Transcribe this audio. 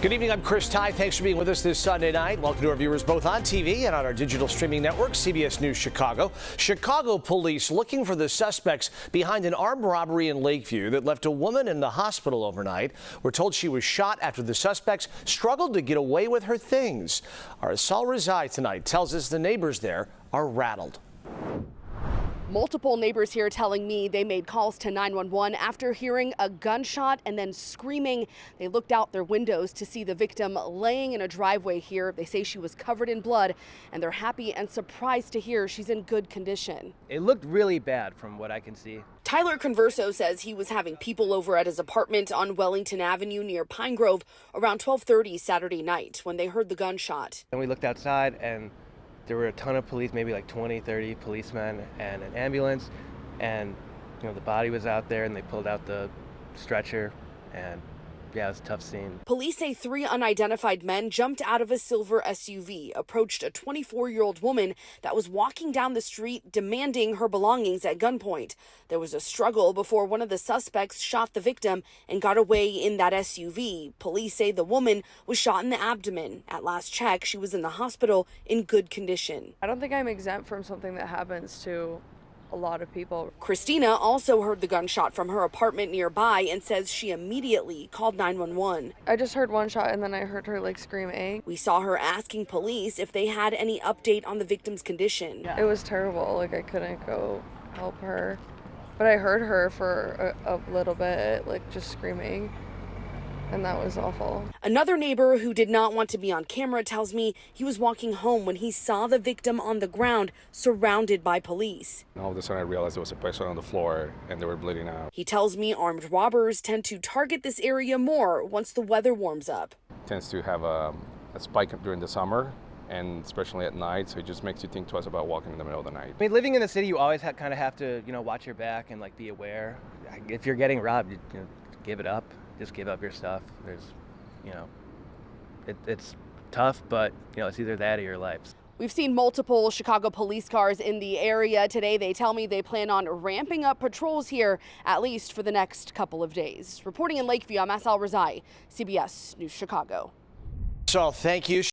Good evening, I'm Chris Ty. Thanks for being with us this Sunday night. Welcome to our viewers both on TV and on our digital streaming network, CBS News Chicago. Chicago police looking for the suspects behind an armed robbery in Lakeview that left a woman in the hospital overnight. We're told she was shot after the suspects struggled to get away with her things. Our Asal Rezaei tonight tells us the neighbors there are rattled. Multiple neighbors here telling me they made calls to 911 after hearing a gunshot and then screaming. They looked out their windows to see the victim laying in a driveway here. They say she was covered in blood, and they're happy and surprised to hear she's in good condition. It looked really bad from what I can see. Tyler Converso says he was having people over at his apartment on Wellington Avenue near Pine Grove around 12:30 Saturday night when they heard the gunshot. And we looked outside and there were a ton of police, maybe like 20, 30 policemen and an ambulance. And, you know, the body was out there and they pulled out the stretcher. And yeah, it was a tough scene. Police say 3 unidentified men jumped out of a silver SUV, approached a 24-year-old woman that was walking down the street demanding her belongings at gunpoint. There was a struggle before one of the suspects shot the victim and got away in that SUV. Police say the woman was shot in the abdomen. At last check, she was in the hospital in good condition. I don't think I'm exempt from something that happens to a lot of people. Christina also heard the gunshot from her apartment nearby and says she immediately called 911. I just heard one shot and then I heard her like screaming. We saw her asking police if they had any update on the victim's condition. It was terrible. Like I couldn't go help her, but I heard her for a little bit, like just screaming. And that was awful. Another neighbor who did not want to be on camera tells me he was walking home when he saw the victim on the ground surrounded by police. All of a sudden I realized there was a person on the floor and they were bleeding out. He tells me armed robbers tend to target this area more once the weather warms up. It tends to have a spike during the summer and especially at night, so it just makes you think twice about walking in the middle of the night. I mean, living in the city, you always kind of have to, watch your back and like be aware. If you're getting robbed, give it up. Just give up your stuff. There's, it's tough, but, it's either that or your life. We've seen multiple Chicago police cars in the area today. They tell me they plan on ramping up patrols here, at least for the next couple of days. Reporting in Lakeview, I'm Asal Rezaei, CBS News Chicago. So thank you.